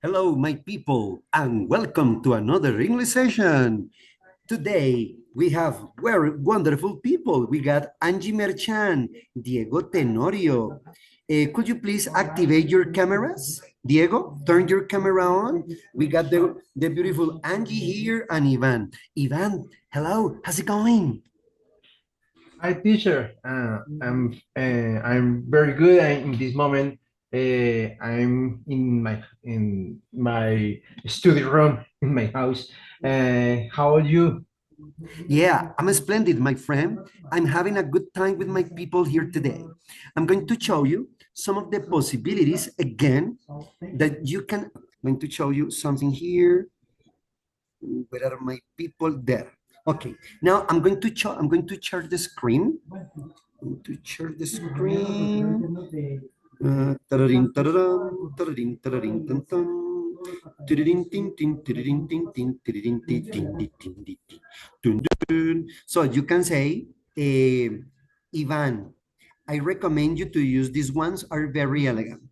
Hello, my people, and welcome to another English session. Today, we have very wonderful people. We got Angie Merchan, Diego Tenorio. Could you please activate your cameras? Diego, turn your camera on. We got the beautiful Angie here and Ivan. Ivan, hello, how's it going? Hi, teacher. I'm very good. In this moment, I'm in my study room in my house. How are you? Yeah, I'm splendid, my friend. I'm having a good time with my people here today. I'm going to show you some of the possibilities again that you can. I'm going to show you something here. Where are my people? There. Okay. Now I'm going to share the screen. I'm going to share the screen. Tararin, tararam, tararin, tararin, tan, tan. Tiririn, tin, tin, tiririn, tin, tin, tiririn, tin, tin, tin, tin, tin, tin. Dun, dun. So you can say, Ivan, I recommend you to use these ones, are very elegant.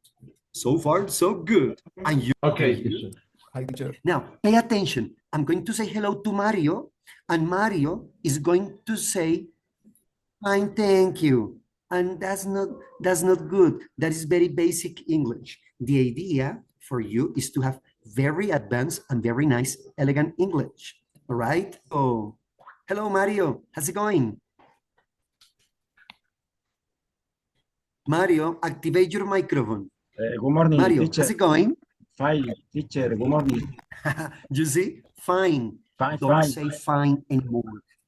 So far, so good. And you? Okay, teacher. Hi, teacher. Now, pay attention. I'm going to say hello to Mario, and Mario is going to say, fine, thank you. And that's not good. That is very basic English. The idea for you is to have very advanced and very nice, elegant English. All right? Oh, hello, Mario. How's it going? Mario, activate your microphone. Good morning, Mario, teacher. how's it going? Fine, teacher. Good morning. You see? Fine. Fine, Don't fine. say fine anymore.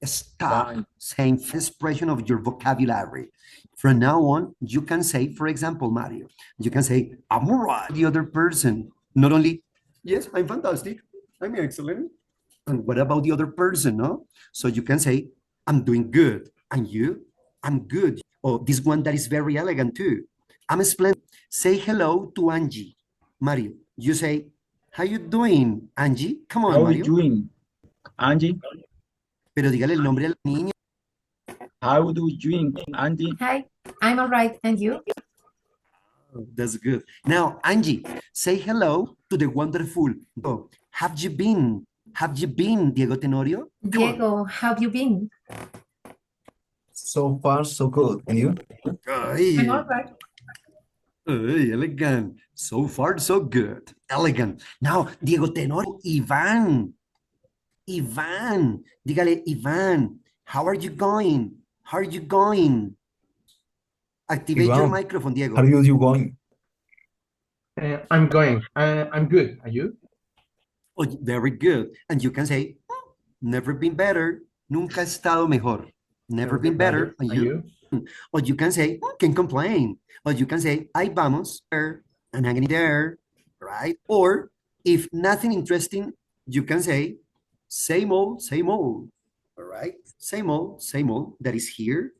Stop Fine. saying expression of your vocabulary. From now on, you can say, for example, Mario, you can say, I'm all right, the other person. Not only, yes, I'm fantastic, I'm excellent. And what about the other person, no? So you can say, I'm doing good. And you, I'm good. Or this one that is very elegant too. I'm splendid. Say hello to Angie. Mario, you say, how you doing, Angie? Come on, How are you Mario. doing, Angie? Pero dígale el nombre a la niña. How do you doing, Angie? Hi, I'm all right. And you? That's good. Now, Angie, say hello to the wonderful. Oh, have you been? Have you been, Diego Tenorio? Come on. Diego, how have you been? So far, so good. And you? I'm all right. Ay, elegant. So far, so good. Elegant. Now, Diego Tenorio, Ivan. Ivan. Dígale, Ivan, how are you going? How are you going? Activate your Ivan, microphone, Diego. how are you going? I'm going. I'm good. Are you? Oh, very good. And you can say, never been better. Nunca he estado mejor. Never been better. And Are you? you? Or you can say, can complain. Or you can say, ahí vamos, there, and hanging there, right? Or if nothing interesting, you can say, same old, same old. All right? Same old, same old. That is here.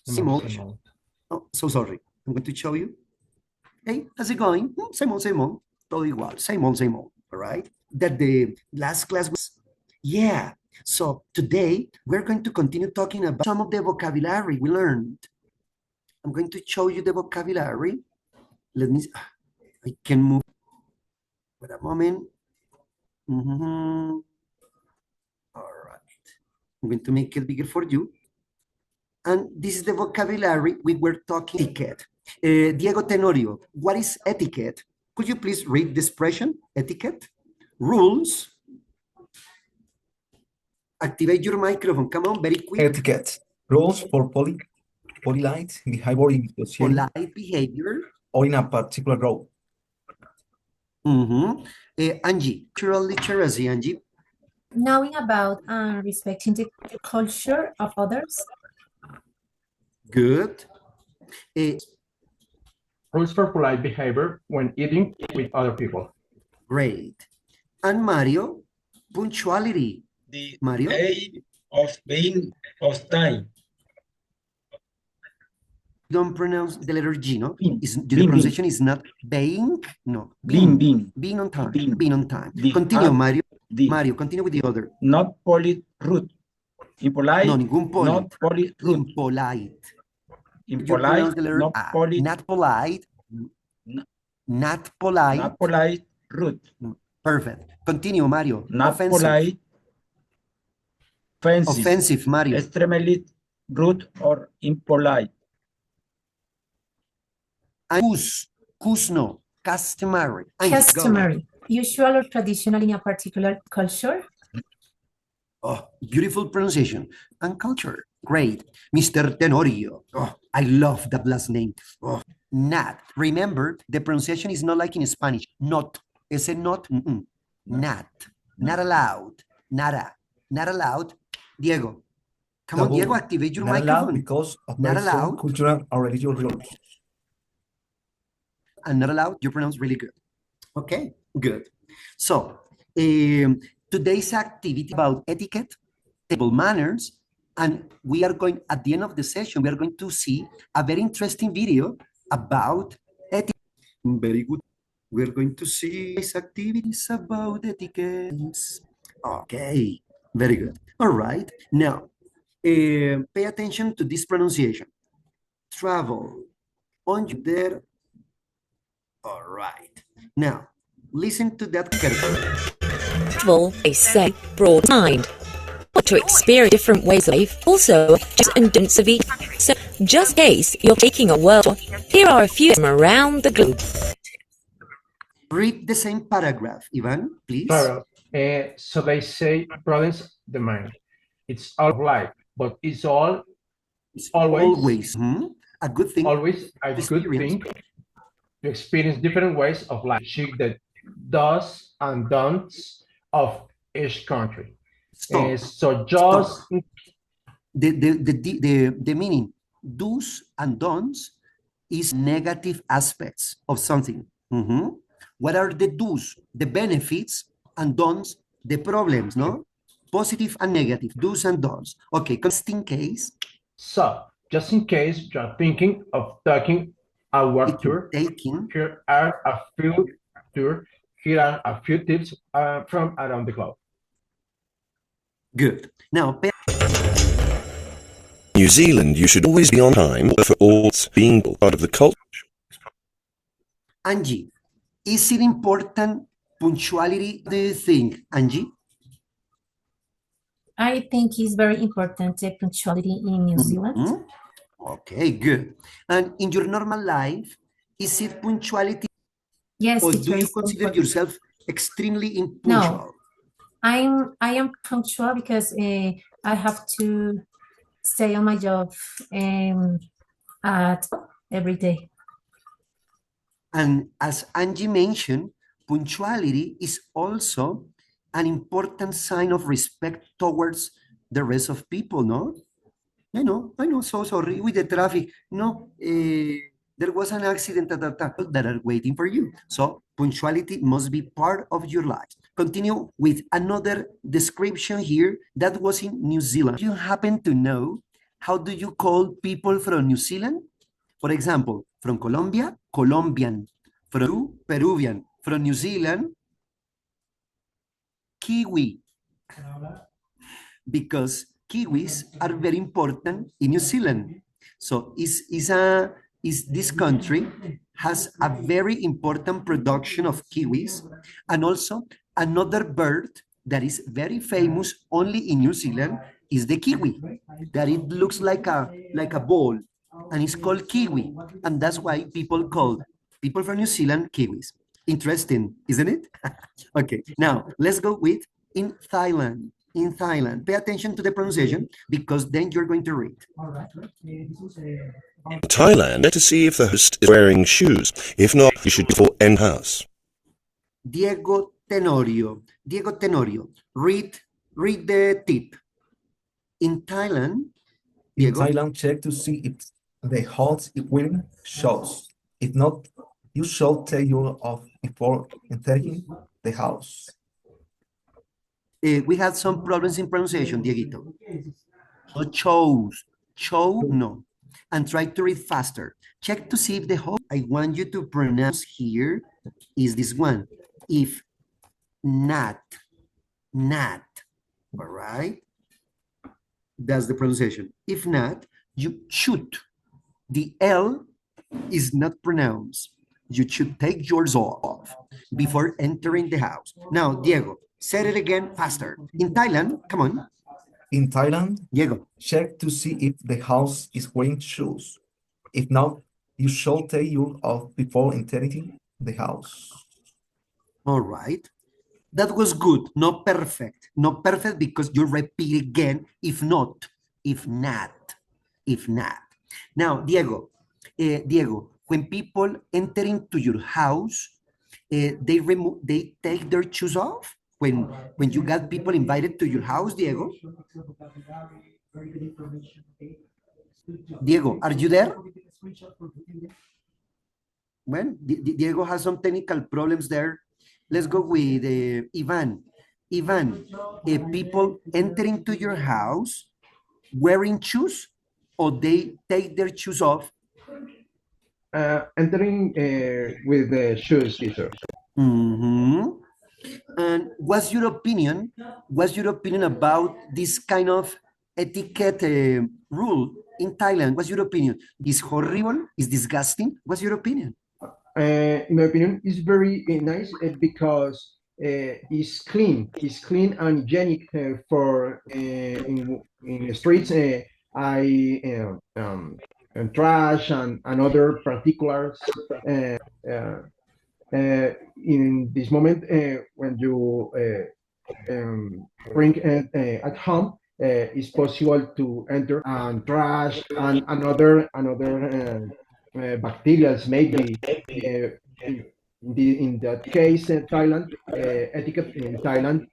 Same old. Oh, so sorry. I'm going to show you. Hey, how's it going? Same old, same old. Todo igual. Same old, same old. All right? That the last class was, yeah. So today we're going to continue talking about some of the vocabulary we learned. I'm going to show you the vocabulary. Let me, I can move. Wait a moment. All right. I'm going to make it bigger for you. And this is the vocabulary we were talking. Etiquette. Diego Tenorio, what is etiquette? Could you please read the expression, etiquette? Rules. Activate your microphone. Come on, very quick. Etiquette. Rules for polite polite behavior in society polite behavior. or in a particular group. Angie, cultural literacy, Angie. Knowing about and respecting the culture of others. Good. Rules for polite behavior when eating with other people. Great. And Mario, punctuality. The Mario? way of being of time. Don't pronounce the letter G, no? Being. The Being. pronunciation is not being, no. Being. Being on time. Being. Being on time. The Continue, act, Mario. the Mario, continue with the other. not polite, rude. Impolite, No, ningún polite. not polite, rude. Impolite. You Impolite, pronounce the letter not A. polite, Not polite. No. Not polite. not polite, rude. Perfect. Continue, Mario. Not Offensive. polite, offensive, Offensive, Mario. extremely rude or impolite. And who's no? Customary. Angie, go. Customary. Usual or traditional in a particular culture. Oh, beautiful pronunciation. And culture. Great. Mr. Tenorio. Oh, I love that last name. Oh, not. Remember, the pronunciation is not like in Spanish. Not. Is it not? Not. Not allowed. Nada. Not allowed. Diego. Come on, Taboo. Diego, activate your Not allowed microphone. because of Not very strong allowed. cultural or religious rules. And not allowed, you pronounce really good. Okay, good. So, today's activity about etiquette, table manners, and we are going, at the end of the session, we are going to see a very interesting video about etiquette. Very good. We're going to see these activities about etiquettes. Okay, very good. All right, now, pay attention to this pronunciation. Travel. On you there. All right. Now, listen to that carefully. Travel, they say, broad mind. But to experience different ways of life, also just and don'ts of each. So, just in case you're taking a world tour, here are a few from around the globe. Read the same paragraph, Ivan, please. Claro. So they say broadens the mind. It's all of life, but it's always a good thing. Always a good thing to experience different ways of life. See the does and don'ts of each country. So just the meaning do's and don'ts is negative aspects of something. What are the do's? The benefits, and don'ts, the problems, no? Positive and negative, do's and don'ts. Okay, just in case. So, just in case you're thinking of taking a world tour, here are a few tips from around the globe. Good. Now, New Zealand, you should always be on time for all being part of the culture. Angie, is it important punctuality, do you think, Angie? I think it's very important, the punctuality in New Zealand. Okay, good. And in your normal life, is it punctuality? Yes, or it's do very you consider important. yourself extremely impunctual? No, I am punctual because I have to stay on my job at every day. And as Angie mentioned, punctuality is also an important sign of respect towards the rest of people, no? I know, so sorry with the traffic. No, there was an accident that are waiting for you. So punctuality must be part of your life. Continue with another description here that was in New Zealand. Do you happen to know how do you call people from New Zealand? For example, from Colombia, Colombian. From Peru, Peruvian. From New Zealand, Kiwi. Because Kiwis are very important in New Zealand. So this country has a very important production of kiwis, and also another bird that is very famous only in New Zealand is the kiwi, that it looks like a ball, and it's called kiwi, and that's why people call people from New Zealand kiwis. Interesting, isn't it? Okay, now let's go with in Thailand. In Thailand, pay attention to the pronunciation because then you're going to read. In Thailand, to see if the host is wearing shoes. If not, you should go for in-house. Diego Tenorio. Diego Tenorio. Read the tip. In Thailand, In Diego, Thailand, check to see if the host is wearing shoes. If not, you should take your off before entering the house. we had some problems in pronunciation, Dieguito. So chose, no. And try to read faster. Check to see if the host I want you to pronounce here is this one. If not, all right? That's the pronunciation. If not, you should. The L is not pronounced. You should take yours off before entering the house. Now, Diego, say it again faster. In Thailand, come on, In Thailand, Diego. check to see if the house is wearing shoes. If not, you should take your off before entering the house. All right. That was good, not perfect. Not perfect because you repeat again, if not. Now, Diego, when people enter into your house, they take their shoes off? When you got people invited to your house, Diego? Diego, are you there? Well, Diego has some technical problems there. Let's go with Ivan. Ivan, people enter into your house wearing shoes or they take their shoes off? Entering with the shoes, teacher. Mm-hmm. And what's your opinion? What's your opinion about this kind of etiquette rule in Thailand? What's your opinion? Is horrible? Is disgusting? What's your opinion? In my opinion, it's very nice because it's clean. It's clean and hygienic for in the streets. And trash and other particulars. In this moment, when you bring at home, it's possible to enter and trash and another bacteria maybe. In that case, Thailand etiquette in Thailand,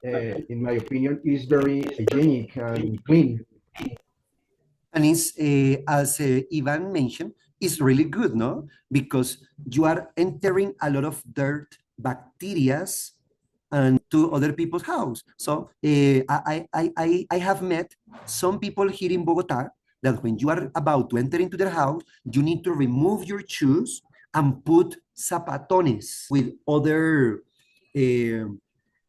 in my opinion, is very hygienic and clean. And it's, as Ivan mentioned, it's really good, no? Because you are entering a lot of dirt, bacteria, and to other people's house. So I have met some people here in Bogota that when you are about to enter into their house, you need to remove your shoes and put zapatones with other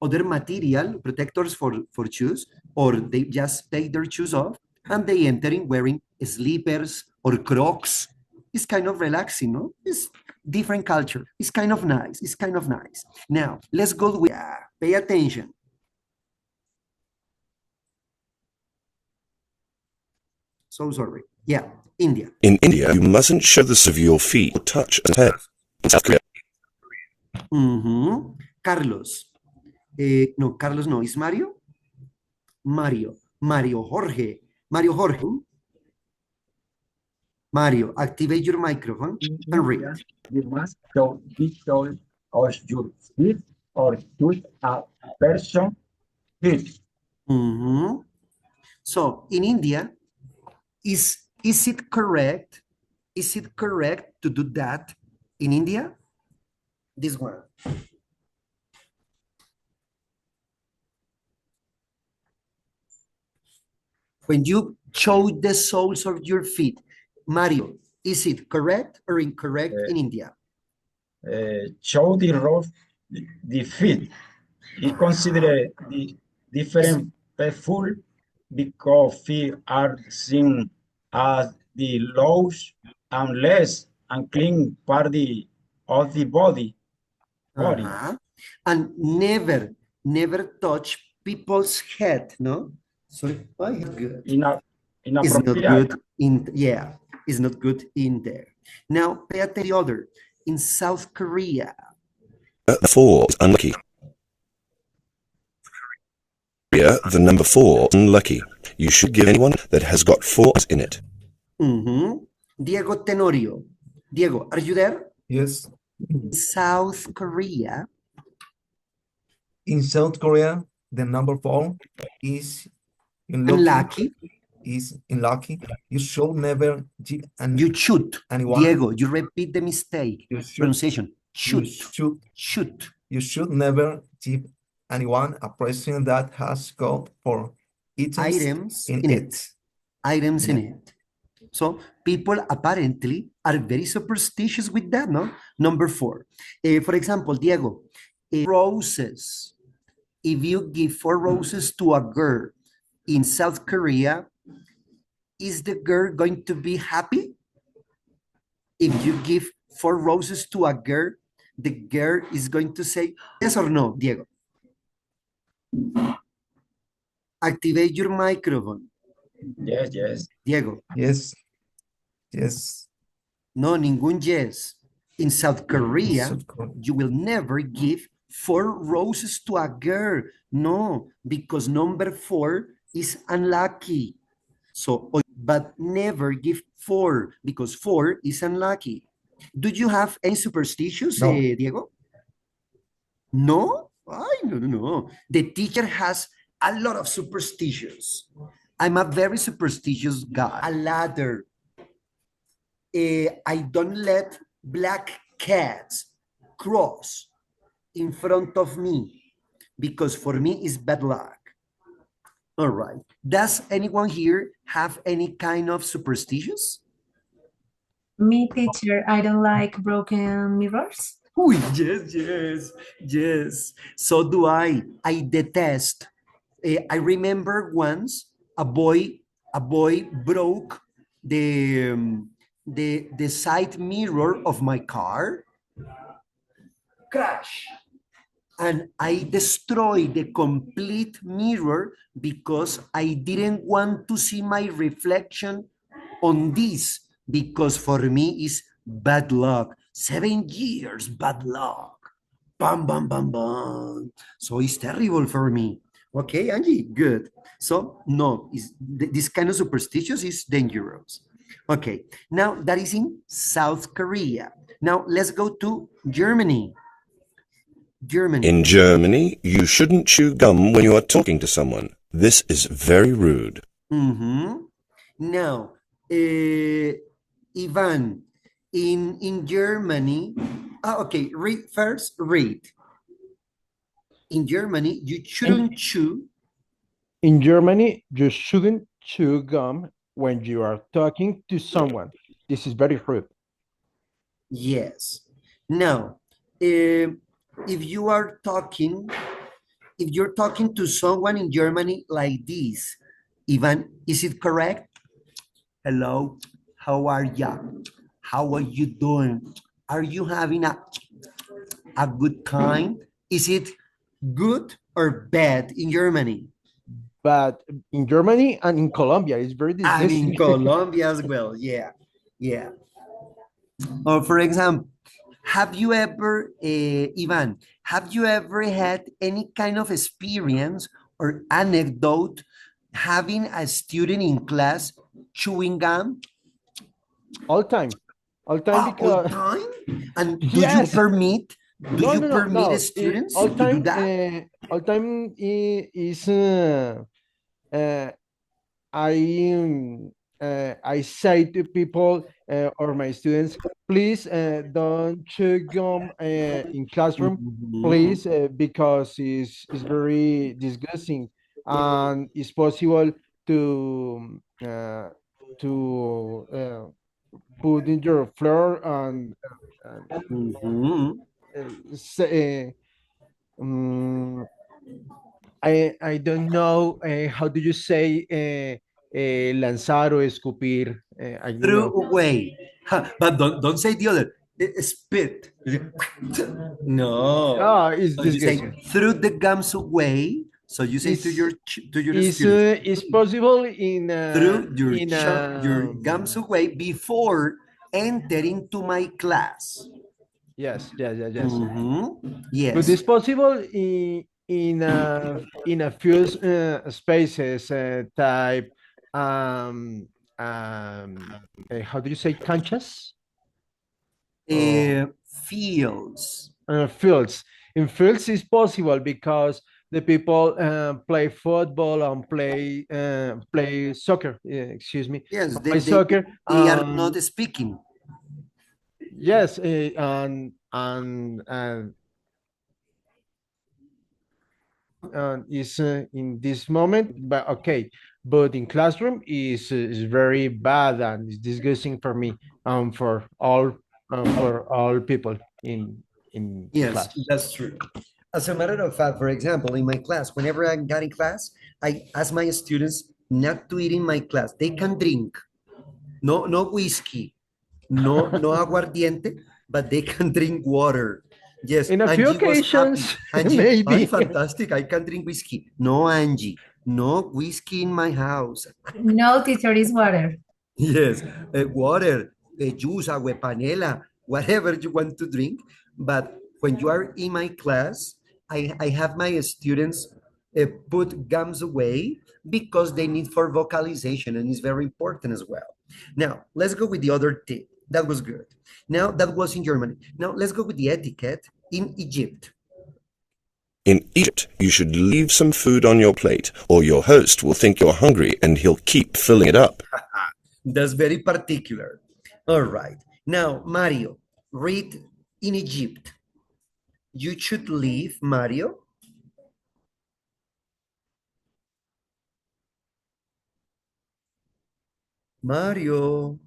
material protectors for shoes, or they just take their shoes off and they enter in wearing slippers or Crocs. It's kind of relaxing, no? It's different culture. It's kind of nice. It's kind of nice. Now, let's go with, pay attention. So sorry. Yeah, India. In India, you mustn't show the sides of your feet or touch a head. In South Korea, Carlos. No, Carlos no. Is Mario? Mario Jorge. Mario, activate your microphone and read. You must show pictures of your feet or choose a person feet. So in India, is it correct? Is it correct to do that in India? This one. When you show the soles of your feet, Mario, is it correct or incorrect in India? Show the feet. It consider the different people because feet are seen as the lowest and less unclean part of the body. And never touch people's head, no? Sorry, good. It's not good in, yeah, it's not good in there. Now, pay attention to the other. In South Korea. Four is unlucky. Here, the number 4 is unlucky. You should give anyone that has got 4s in it. Diego Tenorio. Diego, are you there? Yes. South Korea. In South Korea, the number 4 is Unlucky. unlucky. You should never give You should. anyone. Diego, you repeat the mistake. You should, Pronunciation. you Should. should, Should. you should never give anyone a present that has got 4 Items in in it. it. Items in it. So people apparently are very superstitious with that, no? Number 4. For example, Diego, roses. If you give 4 roses to a girl in South Korea, is the girl going to be happy? If you give 4 roses to a girl, the girl is going to say yes or no, Diego? Activate your microphone. Yes, yes. Diego. Yes. Yes. No, ningún yes. In South Korea, South Korea. you will never give 4 roses to a girl. No, because number 4 is unlucky. So, but never give 4 because 4 is unlucky. Do you have any superstitions, No. Diego? No? No. The teacher has a lot of superstitions. I'm a very superstitious guy. A ladder. I don't let black cats cross in front of me because for me it's bad luck. All right. Does anyone here have any kind of superstitions? Me, teacher, I don't like broken mirrors. Oh, yes. So do I. I detest. I remember once a boy broke the side mirror of my car. Crash. And I destroyed the complete mirror because I didn't want to see my reflection on this because for me it's bad luck. 7 years, bad luck. Bam, bam, bam, bam. So it's terrible for me. Okay, Angie, good. So no, this kind of superstitious is dangerous. Okay, now that is in South Korea. Now let's go to Germany. In Germany, you shouldn't chew gum when you are talking to someone. This is very rude. Now, Ivan, in Germany, okay, read. In Germany, you shouldn't chew. In Germany, you shouldn't chew gum when you are talking to someone. This is very rude. Yes. Now, if you're talking to someone in Germany like this, Ivan, is it correct? Hello, how are you? How are you doing? Are you having a good time? Is it good or bad in Germany? But in Germany and in Colombia, it's very disgusting. And in Colombia as well, yeah. Or for example, have you ever, Ivan, have you ever had any kind of experience or anecdote having a student in class chewing gum? All time because all time? And do Yes. you permit No. students All to time, do that? all time is I say to people or my students, please don't chew gum in classroom, please, because it's very disgusting and it's possible to put in your floor and say, I don't know how do you say lanzar o escupir. I don't Throw know. away. But don't say the other. Spit. No. Ah, it's So you say disgusting. threw the gums away. So you say to your students, It's possible in threw your in gums away before entering to my class. yes. Yes. But it's possible in a few spaces type how do you say canchas? Fields. Fields. In fields is possible because the people play football and play soccer. Excuse me. Yes, Play soccer. they are not speaking. Yes, is in this moment, but okay. But in classroom is very bad and it's disgusting for me. For all people in Yes, class. that's true. As a matter of fact, for example, in my class, whenever I got in class, I ask my students not to eat in my class. They can drink, no whiskey, no aguardiente, but they can drink water. Yes, In a few Angie was happy. occasions, Angie, maybe. fantastic. I can drink whiskey. No, Angie, no whiskey in my house. No, teacher, is water. Yes, water, juice, agua panela, whatever you want to drink. But when you are in my class, I have my students put gums away because they need for vocalization and it's very important as well. Now, let's go with the other tip. That was good. Now, that was in Germany. Now, let's go with the etiquette in Egypt. In Egypt, you should leave some food on your plate, or your host will think you're hungry and he'll keep filling it up. That's very particular. All right. Now, Mario, read in Egypt. You should leave, Mario. Mario.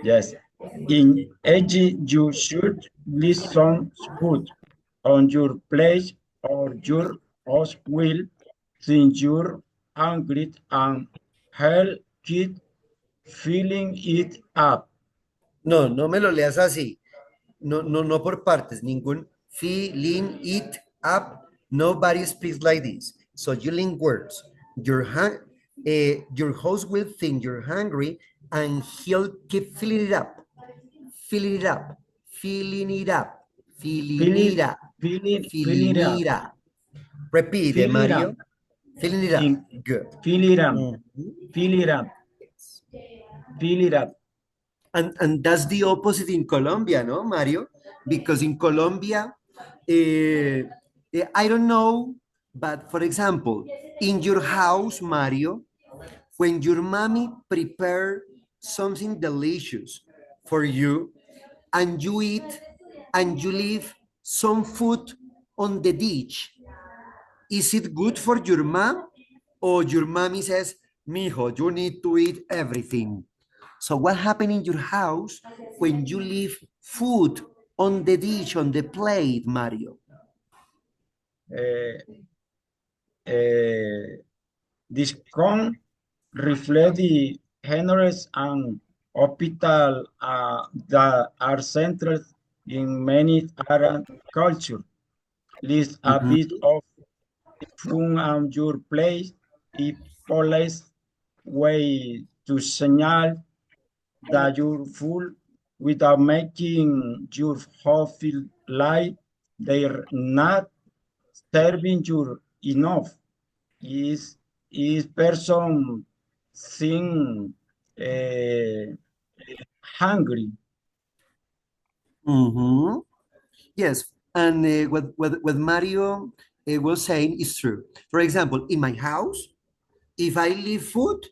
Yes. In Egypt, you should leave some food on your plate or your host will think you're hungry and he'll keep filling it up. No, no me lo leas así. No por partes. Ningún filling it up. Nobody speaks like this. So you link words. Your host will think you're hungry and he'll keep filling it up. Filling it up. Filling it up. Filling it up. Filling it up. Repeat it, Mario. Filling it up. Good. Fill it up. Fill it up. Fill it up. And that's the opposite in Colombia, no, Mario? Because in Colombia, I don't know, but for example, in your house, Mario, when your mommy prepare something delicious for you and you eat and you leave some food on the dish, is it good for your mom? Or your mommy says, mijo, you need to eat everything. So what happened in your house when you leave food on the dish, on the plate, Mario? This can reflect the generous and hospital that are centered in many Arab cultures. List a bit of food on your plate, a polite way to signal that you're full without making your heart feel like they're not serving you enough. Is person seem hungry? Yes, and what Mario was saying is true. For example, in my house, if I leave food,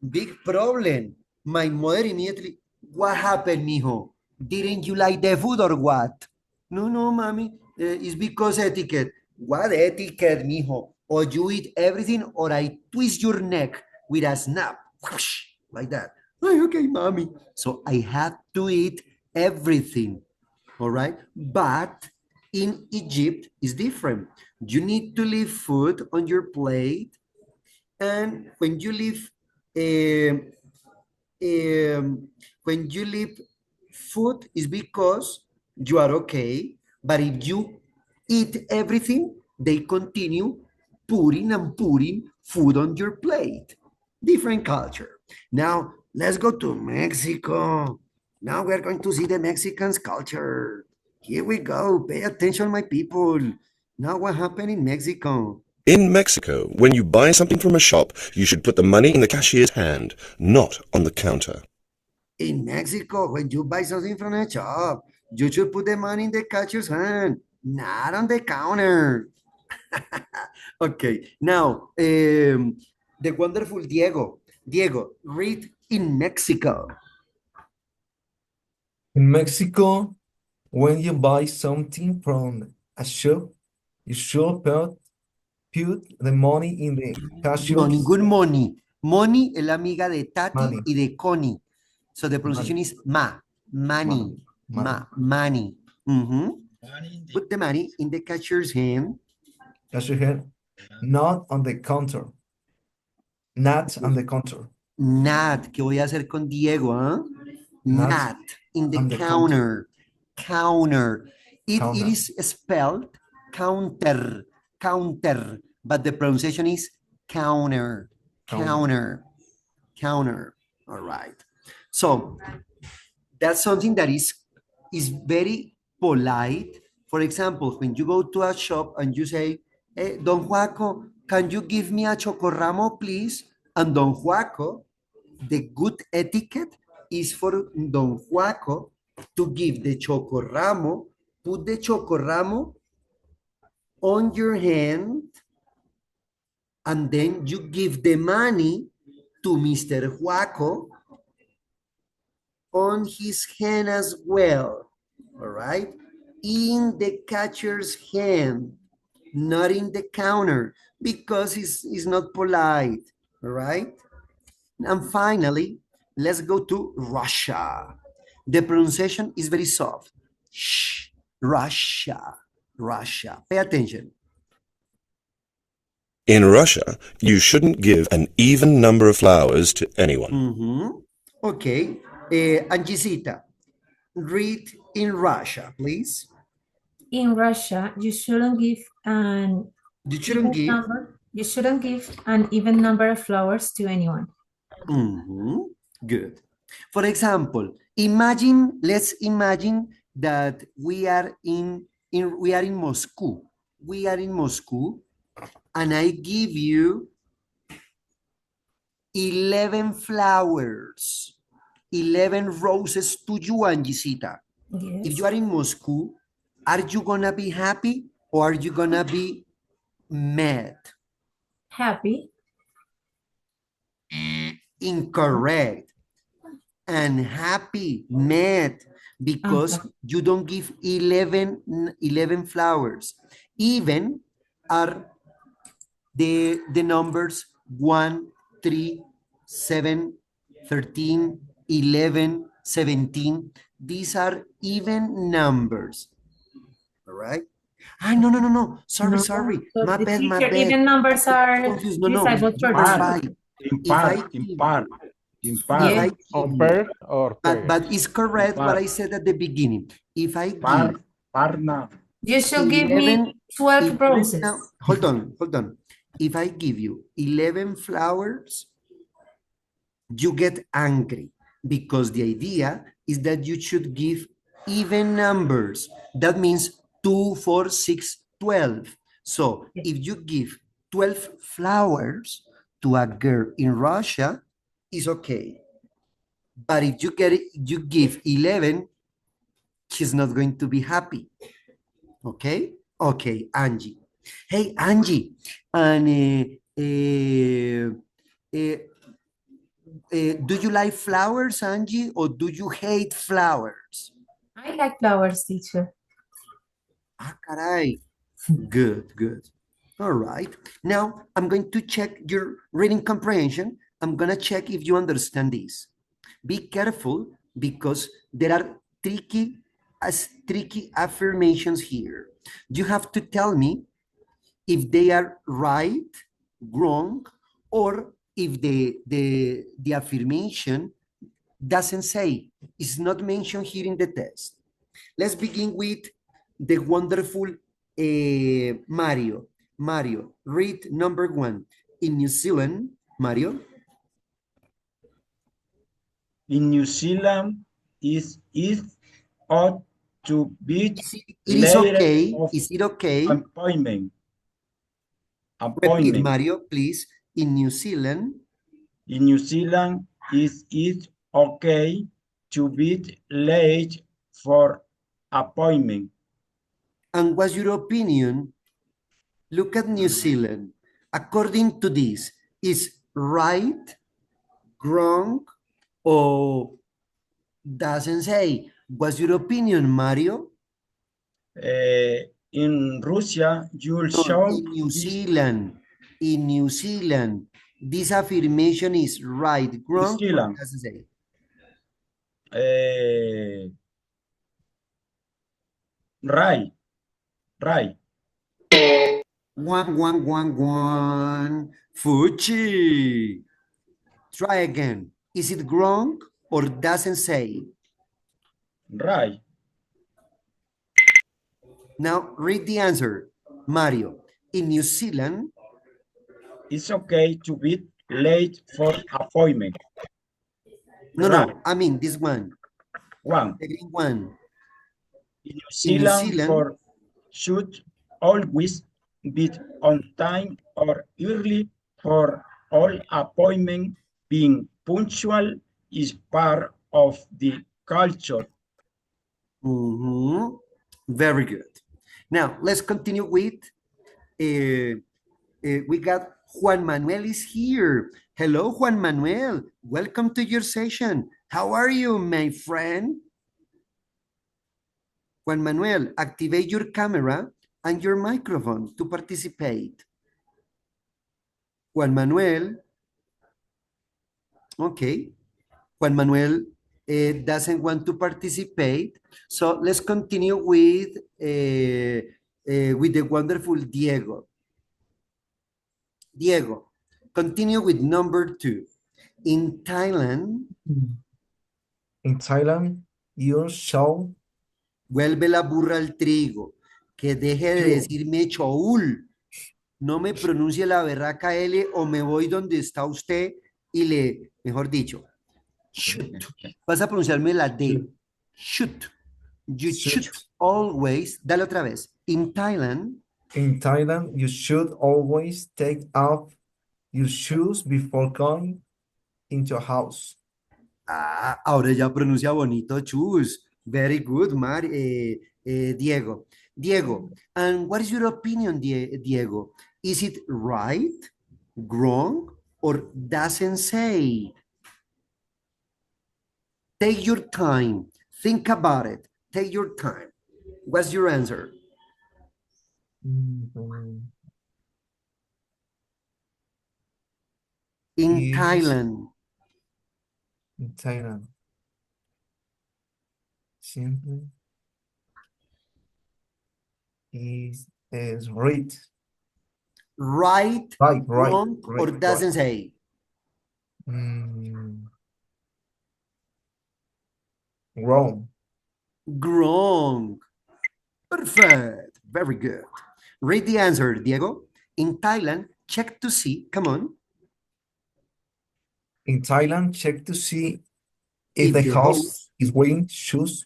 big problem. My mother immediately, what happened, mijo? Didn't you like the food or what? No, mommy, it's because etiquette. What etiquette, mijo? Or you eat everything or I twist your neck with a snap. Whoosh, like that. Okay, mommy. So I had to eat everything, all right? But in Egypt, it's different. You need to leave food on your plate. And when you leave food is because you are okay, but if you eat everything, they continue putting and putting food on your plate. Different culture. Now, let's go to Mexico. Now we're going to see the Mexicans' culture. Here we go. Pay attention, my people. Now what happened in Mexico? In Mexico, when you buy something from a shop, you should put the money in the cashier's hand, not on the counter. In Mexico, when you buy something from a shop, you should put the money in the catcher's hand, not on the counter. Okay, now, the wonderful Diego. Diego, read in Mexico. In Mexico, when you buy something from a shop, you should put the money in the No, cashier's ningún money. Money es la amiga de Tati Money. y de Connie. So the pronunciation is money, Money. money. Mhm. Put the money in the catcher's hand. Cashier hand, not on the counter. Not on the counter. Not, ¿qué voy a hacer con Diego? ¿Ah? Not Not in the on the counter. Counter. It Counter. is spelled counter, counter, but the pronunciation is counter, counter, counter. All right. So that's something that is very polite. For example, when you go to a shop and you say, hey, Don Juaco, can you give me a chocorramo, please? And Don Juaco, the good etiquette is for Don Juaco to give the chocorramo, put the chocorramo on your hand, and then you give the money to Mr. Juaco on his hand as well, all right? In the catcher's hand, not in the counter, because it's not polite, all right? And finally, let's go to Russia. The pronunciation is very soft. Shh, Russia, Russia. Pay attention. In Russia, you shouldn't give an even number of flowers to anyone. Mhm. Okay, Angisita, read in Russia, please. In Russia, you shouldn't give an You shouldn't give. you shouldn't give an even number of flowers to anyone. Good. For example, let's imagine that we are in Moscow. We are in Moscow, and I give you 11 flowers, 11 roses to you, Angisita. Yes. If you are in Moscow, are you gonna be happy or are you gonna be mad? Happy. Incorrect. Unhappy, mad, because you don't give 11 flowers. Even are the numbers 1, 3, 7, 13, 11, 17. These are even numbers. All right? No. Sorry. So My the bad. teacher, even numbers are Confused. disabled for That's them. right. Impar. Yeah. On pair or pair. But it's correct what I said at the beginning. If I give Parna. You should give me 11 12 roses. now, hold on. If I give you 11 flowers, you get angry because the idea is that you should give even numbers. That means 2, 4, 6, 12. So if you give 12 flowers to a girl in Russia, it's okay. But if you give 11, she's not going to be happy. Okay? Okay, Angie. Hey, Angie, and do you like flowers, Angie, or do you hate flowers? I like flowers, teacher. Ah, caray. Good. All right. Now, I'm going to check your reading comprehension. I'm going to check if you understand this. Be careful because there are tricky affirmations here. You have to tell me if they are right, wrong, or if the affirmation doesn't say, it's not mentioned here in the test. Let's begin with the wonderful Mario. Mario, read number 1. In New Zealand, Mario. In New Zealand, it is odd to beat It is later okay. of Is it okay? appointment. Repeat, Appointment. Mario, please. In New Zealand, In New Zealand, is it okay to be late for appointment? and what's your opinion? Look at New Zealand. According to this, is right, wrong, or doesn't say? What's your opinion, Mario? In Russia, you No, show in New this Zealand. In New Zealand, this affirmation is right, wrong, or Zealand. doesn't say? Right, right. One. Fuchi. Try again. Is it wrong or doesn't say? Right. Now read the answer. Mario, in New Zealand, It's okay to be late for appointment. no, Right. I mean this one, One. the green one. In New In New Zealand, Zealand, for should always be on time or early for all appointment. Being punctual is part of the culture. very good. Now let's continue with, we got Juan Manuel is here. Hello, Juan Manuel. Welcome to your session. How are you, my friend? Juan Manuel, activate your camera and your microphone to participate. Juan Manuel. Okay. Juan Manuel doesn't want to participate. So let's continue with the wonderful Diego. Diego, continue with number 2. In Thailand, you shall vuelve la burra al trigo, que deje de decirme choul, no me pronuncie la berraca L o me voy donde está usted y le, mejor dicho, shoot. Vas a pronunciarme la D. Shoot. You should always, dale otra vez. In Thailand, you should always take off your shoes before going into a house. Ah, ahora ya pronuncia bonito, choose. Very good, Diego. Diego, and what is your opinion, Diego? Is it right, wrong, or doesn't say? Take your time. Think about it. Take your time. What's your answer? In Yes. Thailand. In Thailand. Simply is right. Right, wrong, or right. doesn't say? Wrong. Wrong. Perfect. Very good. Read the answer, Diego. In Thailand, check to see. Come on. In Thailand, check to see if the host is wearing shoes.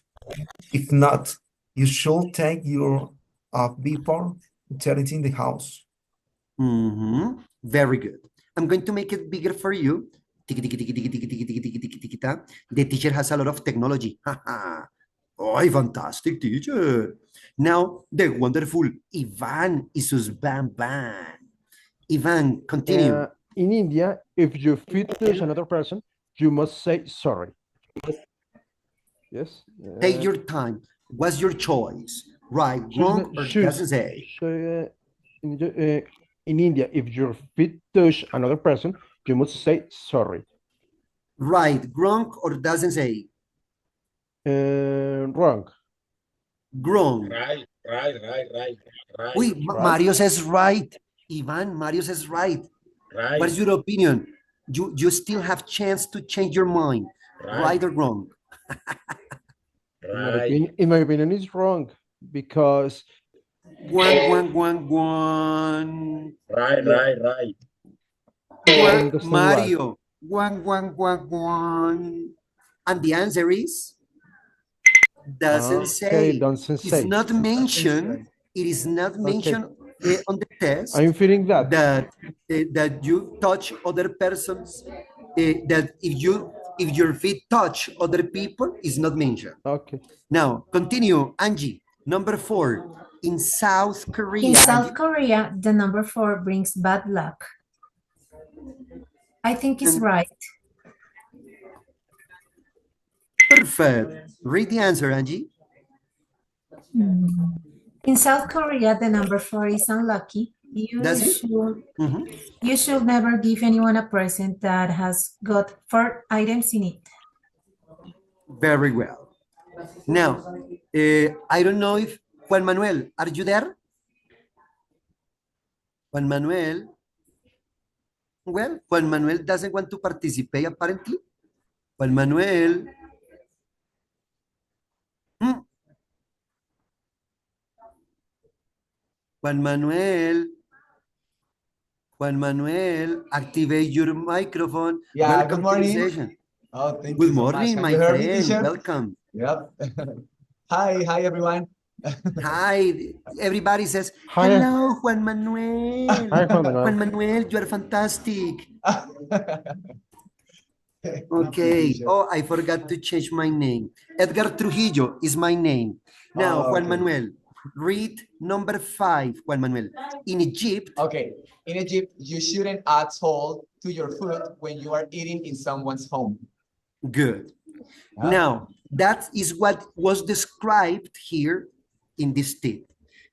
If not, you should take your before entering the house. Very good. I'm going to make it bigger for you. The teacher has a lot of technology. Oh, fantastic teacher. Now, the wonderful Ivan Isus Bam Bam. Ivan, continue. In India, if you finish another person, you must say sorry. Yes. Take your time. What's your choice? Right, wrong, or doesn't say? In India, if your feet touch another person, you must say sorry. Right, wrong, or doesn't say? Wrong. Wrong. Right. Uy, Mario says right. Ivan, Mario says right. Right. What is your opinion? You still have chance to change your mind. Right or wrong? Right. In my opinion, it's wrong because One. Right. Mario. One. And the answer is Doesn't say. doesn't It's say. not mentioned. It is not mentioned on the test I'm feeling that. that you touch other persons. That if your feet touch other people is not mentioned. Okay. Now continue, Angie. Number 4. In South Korea. In South Korea, the number 4 brings bad luck. I think it's right. Perfect. Read the answer, Angie. In South Korea, the number 4 is unlucky. That's it? You should never give anyone a present that has got 4 items in it. Very well. Now, I don't know if Juan Manuel, are you there? Juan Manuel? Well, Juan Manuel doesn't want to participate apparently. Juan Manuel. Juan Manuel. Juan Manuel, activate your microphone. Yeah, Welcome good morning. to the session. Oh, thank Good you so much. morning, Can my you hear me, friend. teacher? Welcome. Yep. Hi, everyone. Hi. Everybody says, Hi. hello, Juan Manuel. Hi, Juan Manuel. Juan Manuel, you are fantastic. Thank you, Okay. teacher. Oh, I forgot to change my name. Edgar Trujillo is my name. Now, Oh, Juan okay. Manuel, read number 5, Juan Manuel. In Egypt, Okay. In Egypt, you shouldn't add salt to your food when you are eating in someone's home. good. Yeah. Now, that is what was described here in this tip.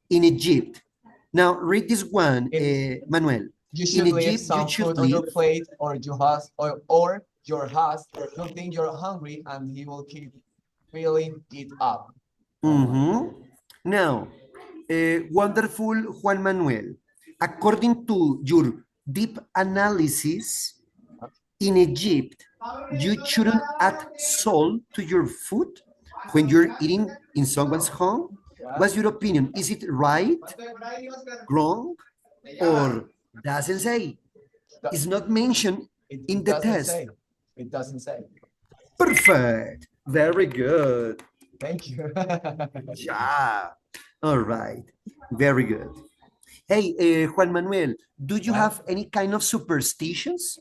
In Egypt. Now, read this one, Manuel. You should leave Egypt, some you should food on your leave- plate or your house. Don't think you're hungry and he will keep filling it up. Now, wonderful Juan Manuel, according to your deep analysis, in Egypt, you shouldn't add salt to your food when you're eating in someone's home. What's your opinion? Is it right, wrong, or doesn't say? It's not mentioned in the doesn't test. say. It doesn't say. Perfect. Very good. Thank you. Yeah. All right. Very good. Hey, Juan Manuel, do you have any kind of superstitions?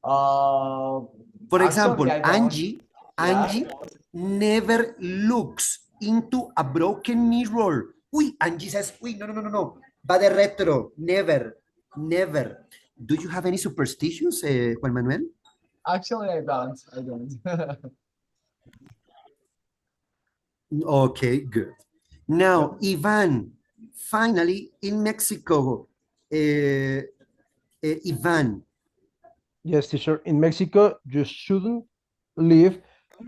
For example, actually, I don't. Angie never looks into a broken mirror. Uy, Angie says, uy, no. Va de retro. Never. Do you have any superstitions, Juan Manuel? Actually, I don't. Okay, good. Now, Ivan, finally in Mexico, Ivan. Yes, teacher. In Mexico, you shouldn't leave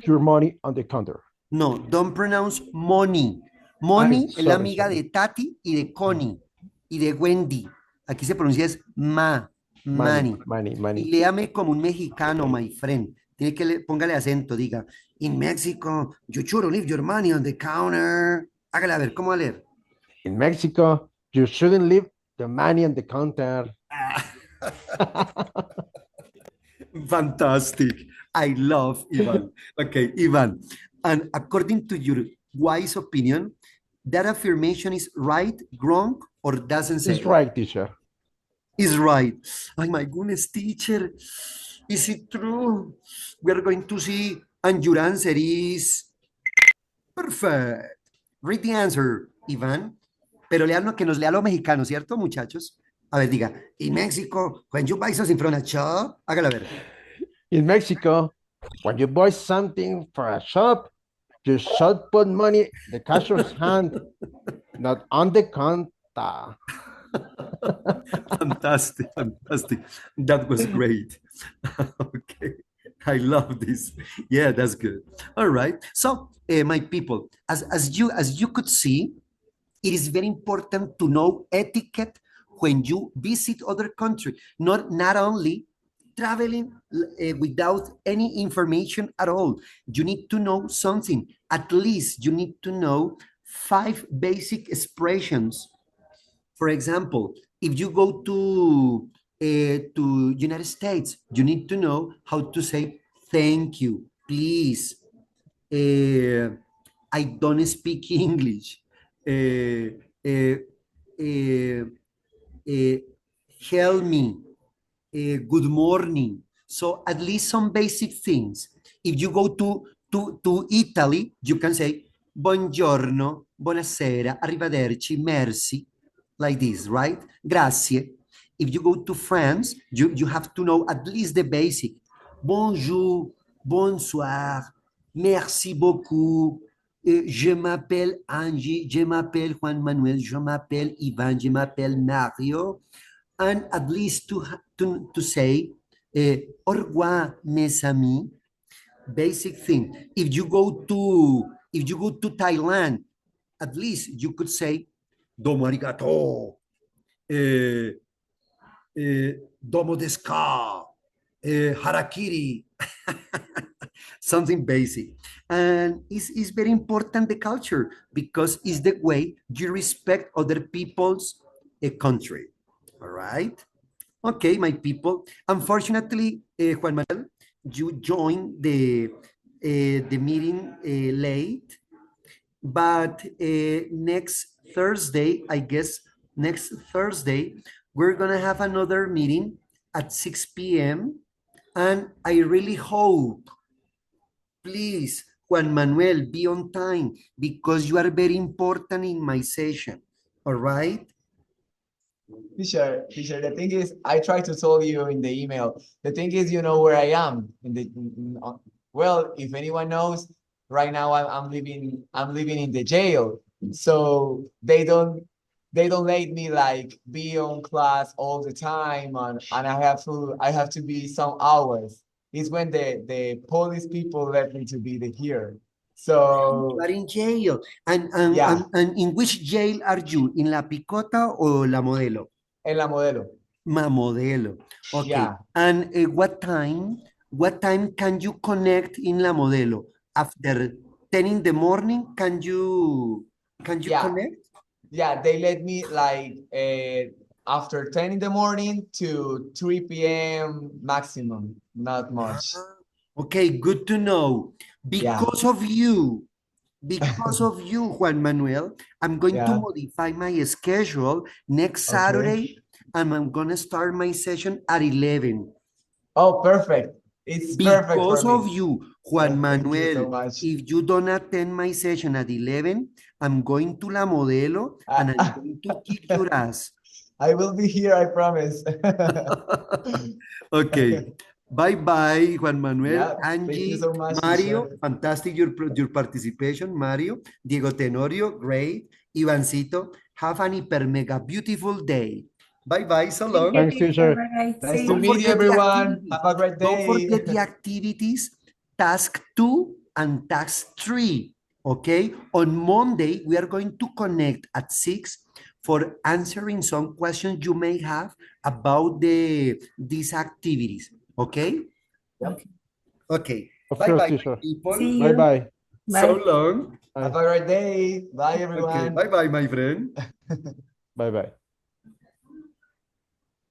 your money on the counter. No, don't pronounce money. Money es la sorry, amiga sorry. de Tati y de Connie y de Wendy. Aquí se pronuncia es money. Y léame como un mexicano, my friend. Tiene que póngale acento, diga. In Mexico, you shouldn't leave your money on the counter. Hágale a ver, ¿cómo va a leer? In Mexico, you shouldn't leave the money on the counter. Fantastic. I love Ivan. Okay, Ivan. And according to your wise opinion, that affirmation is right, wrong, or doesn't say? It's right, teacher. Is right. Oh my goodness, teacher. Is it true? We are going to see, and your answer is perfect. Read the answer, Ivan. Pero lean que nos lea lo mexicano, ¿cierto, muchachos? A ver, diga, in Mexico, when you buy something from a shop, hágala ver. In Mexico, when you buy something for a shop, you should put money in the cashier's hand, not on the counter. Fantastic. That was great. Okay, I love this. Yeah, that's good. All right. So, my people, as you could see, it is very important to know etiquette when you visit other country. Not only traveling without any information at all. You need to know something. At least you need to know 5 basic expressions. For example, if you go to United States, you need to know how to say thank you, please, I don't speak English. Help me. Good morning. So at least some basic things. If you go to Italy, you can say buongiorno, buonasera, arrivederci, merci, like this, right? Grazie. If you go to France, you have to know at least the basic. Bonjour, bonsoir, merci beaucoup. Je m'appelle Angie, je m'appelle Juan Manuel, je m'appelle Ivan, je m'appelle Mario. And at least to say, au revoir, mes amis, basic thing. If you go to Thailand, at least you could say, domo arigato, domo desu ka, harakiri, something basic. And it's very important, the culture, because it's the way you respect other people's country. All right. Okay, my people. Unfortunately, Juan Manuel, you joined the meeting late, but next Thursday, I guess, next Thursday, we're gonna have another meeting at 6 p.m. And I really hope, please, Juan Manuel, be on time because you are very important in my session. All right. Teacher, the thing is, I tried to tell you in the email. The thing is, you know where I am well, if anyone knows, right now I'm living in the jail. So they don't let me like be on class all the time, and I have to be some hours. It's when the police people let me to be here. So You are in jail. And in which jail are you? In La Picota or La Modelo? En La Modelo. Ma Modelo. Okay. Yeah. And what time can you connect in La Modelo? After 10 in the morning, can you connect? Yeah, they let me like after 10 in the morning to 3 p.m. maximum, not much. Okay, good to know. Because of you, Juan Manuel, I'm going to modify my schedule next Saturday, and I'm going to start my session at 11. Oh, perfect. It's perfect Because for of me. you, Juan Thank you so Manuel. much. If you don't attend my session at 11, I'm going to La Modelo and I'm going to kick your ass. I will be here, I promise. Okay. Bye-bye, Juan Manuel, Thank you Angie, so much, Mario, teacher. fantastic your participation, Mario, Diego Tenorio, great, Ivancito, have an hyper mega beautiful day. Bye-bye, so long. Thanks, teacher. Nice to Don't meet you, forget the everyone. activities. Have a great Don't day. forget the activities, task 2 and task 3, okay? On Monday, we are going to connect at 6 for answering some questions you may have about these activities, okay? Yep. Okay. Of Bye-bye, course, teacher. people. See you. Bye-bye. So Bye. long. Have a great day. Bye, Okay, everyone. bye-bye, my friend. Bye-bye.